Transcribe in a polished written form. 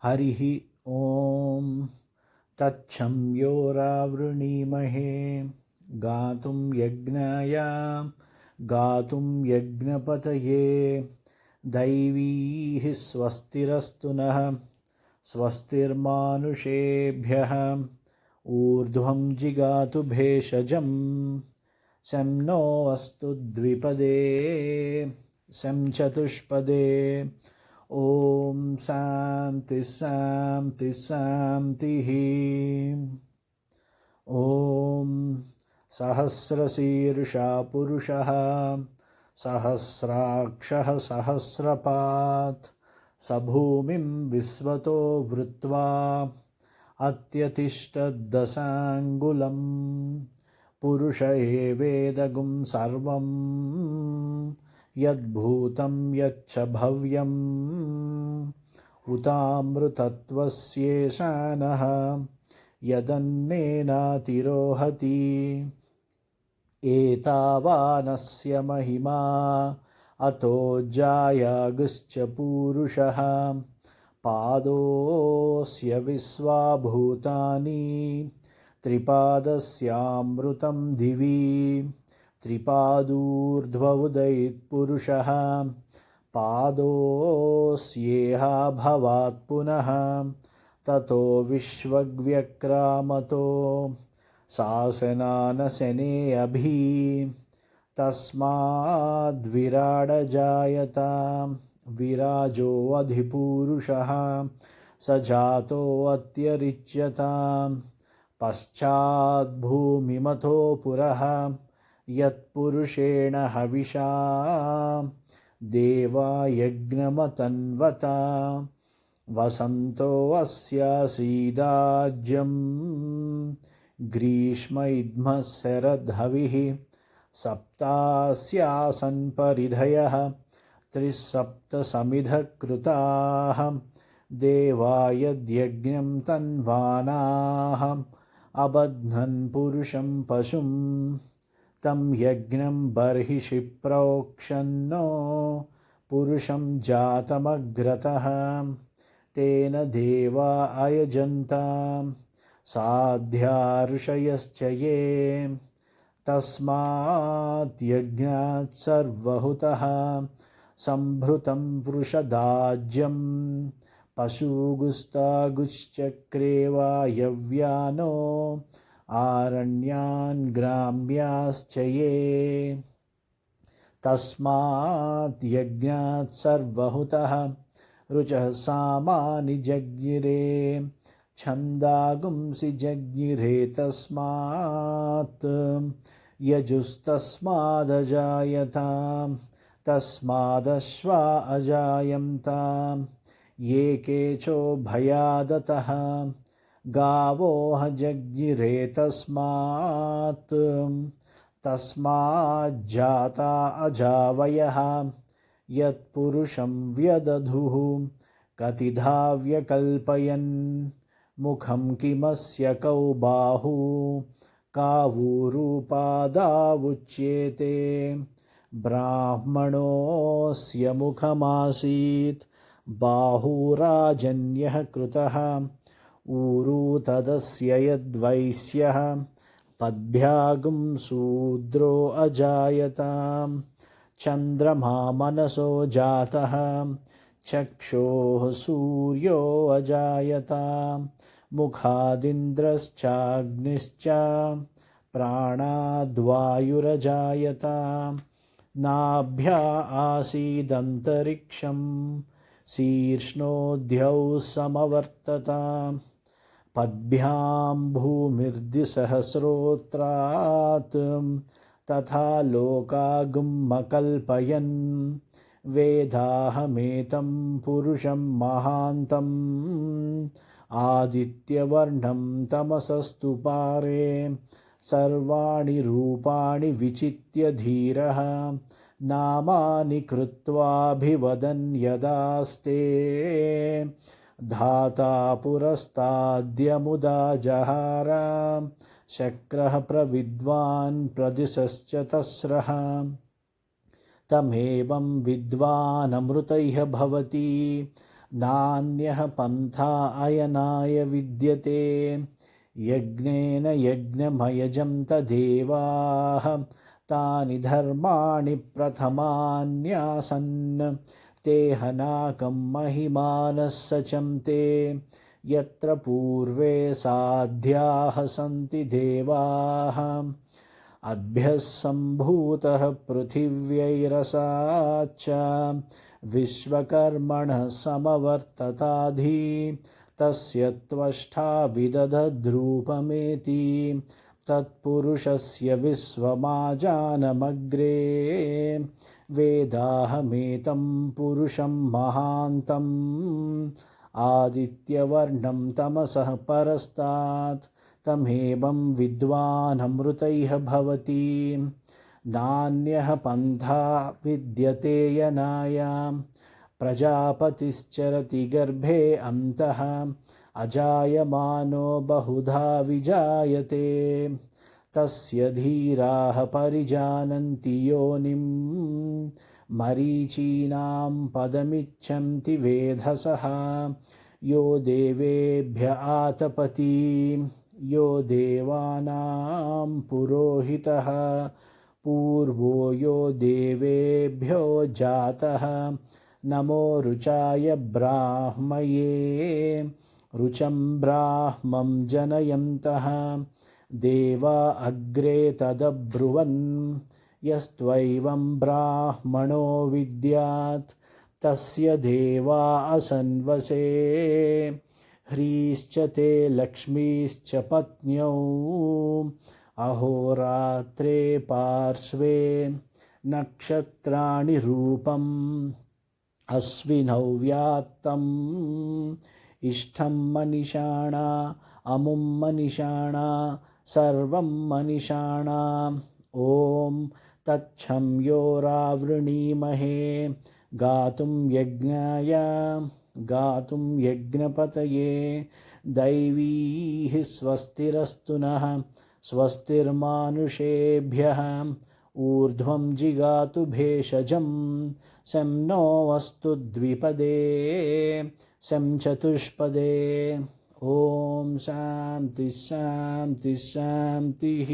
हरिः ॐ तच्छं यो रावृणीमहे गातुं यज्ञाय गातुं यज्ञपतये दैवीः स्वस्तिरस्तु नः स्वस्तिर्मानुषेभ्यः ऊर्ध्वं जिगातु भेषजं शं नो अस्तु द्विपदे शं चतुष्पदे ॐ शान्ति शान्ति शान्तिः। ॐ सहस्रशीर्षा पुरुषः सहस्राक्षः सहस्रपात् स भूमिं विश्वतो वृत्वा अत्यतिष्ठद्दशाङ्गुलं पुरुष एवेदगुं सर्वं यद्भूतं यच्च भव्यम् उतामृतत्वस्येशानः यदन्नेनातिरोहति एतावानस्य महिमा अतो जायागुश्च पूरुषः पादोऽस्य विश्वाभूतानि त्रिपादस्यामृतं दिवि त्रिपादूर्ध्व उदयित्पुरुषः पादोऽस्येह भवात् पुनः ततो विश्वव्यक्रामतो शासनानशने अभि तस्माद्विराडजायत विराजो अधिपूरुषः स जातो अत्यरिच्यत पश्चाद्भूमिमतो पुरः यत्पुरुषेण हविषा देवा यज्ञमतन्वत वसन्तो अस्यासीदाज्यं ग्रीष्म इद्मः शरद्धविः सप्तास्यासन् परिधयः त्रिसप्तसमिधः कृताः देवा यद्यज्ञं तन्वानाः अबध्नन् पुरुषं पशुं तं यज्ञं बर्हिषि प्रोक्षन्नो पुरुषं जातमग्रतः तेन देवा अयजन्त साध्या ऋषयश्च ये तस्मात् यज्ञात् सर्वहुतः सम्भृतं पुरुषदाज्यं पशुगुस्तागुश्चक्रे वायव्यानो आरण्यान् ग्राम्याश्च ये तस्मात् यज्ञात् सर्वहुतः ऋचः सामानि जज्ञिरे छन्दागुंसि जज्ञिरे तस्मात् यजुस्तस्मादजायता तस्मादश्वा अजायन्ता ये केचो भयादतः गावोह जज्ञिरे तस्मात् तस्माज्जाता अजावयः यत्पुरुषं व्यदधुः कतिधा व्यकल्पयन् मुखं किमस्य कौ बाहू कावूरूपादावुच्येते ब्राह्मणोऽस्य मुखमासीत् बाहुराजन्यः कृतः ऊरू तदस्य यद्वैश्यः पद्भ्यागुं शूद्रो अजायतां चन्द्रमा मनसो जातः चक्षोः सूर्यो अजायतां मुखादिन्द्रश्चाग्निश्च प्राणाद्वायुरजायतां नाभ्या आसीदन्तरिक्षं शीर्ष्णोऽध्यौ समवर्तताम् पद्भ्यां भूमिर्दिसहस्रोत्रात् तथा लोकागुमकल्पयन् वेदाहमेतं पुरुषं महान्तम् आदित्यवर्णं तमसस्तु पारे सर्वाणि रूपाणि विचित्य धीरः नामानि कृत्वाभिवदन् यदास्ते धाता पुरस्ताद्यमुदा जहार शक्रः प्रविद्वान् प्रदिशश्च तस्रः तमेवं विद्वानमृतैः भवति नान्यः पन्था अयनाय विद्यते यज्ञेन यज्ञमयजं तदेवाः तानि धर्माणि प्रथमान्यासन् ते हनाकं महिमानः सचन्ते यत्र पूर्वे साध्याः सन्ति देवाः अद्भ्यः सम्भूतः पृथिव्यैरसाच्च विश्वकर्मणः समवर्तताधि तस्य त्वष्टा विदधद्रूपमेति तत्पुरुषस्य विश्वमाजानमग्रे वेदाहमेतं पुरुषं महान्तम् आदित्यवर्णं तमसः परस्तात् तमेवं विद्वानमृतैः भवति नान्यः पन्था विद्यते यनाय प्रजापतिश्चरति गर्भे अन्तः अजायमानो बहुधा विजायते तस्य धीराः परिजानन्ति योनिं मरीचीनां पदमिच्छन्ति वेधसः यो देवेभ्य आतपति यो देवानां पुरोहितः पूर्वो यो देवेभ्यो जातः नमो रुचाय ब्राह्मये रुचं ब्राह्मं जनयन्तः देवा अग्रे तदब्रुवन् यस्त्वैवं ब्राह्मणो विद्यात् तस्य देवा असन्वसे ह्रीश्च ते लक्ष्मीश्च पत्न्यौ अहोरात्रे पार्श्वे नक्षत्राणि रूपम् अश्विनौ व्यात्तम् इष्टं मनिषाणा अमुं मनिषाणा सर्वं मनिषाणा ॐ तच्छं योरावृणीमहे गातुं यज्ञाय गातुं यज्ञपतये दैवीः स्वस्तिरस्तु नः स्वस्तिर्मानुषेभ्यः ऊर्ध्वं जिगातु भेषजं शं नो अस्तु द्विपदे शं चतुष्पदे ॐ शान्ति शान्ति शान्तिः।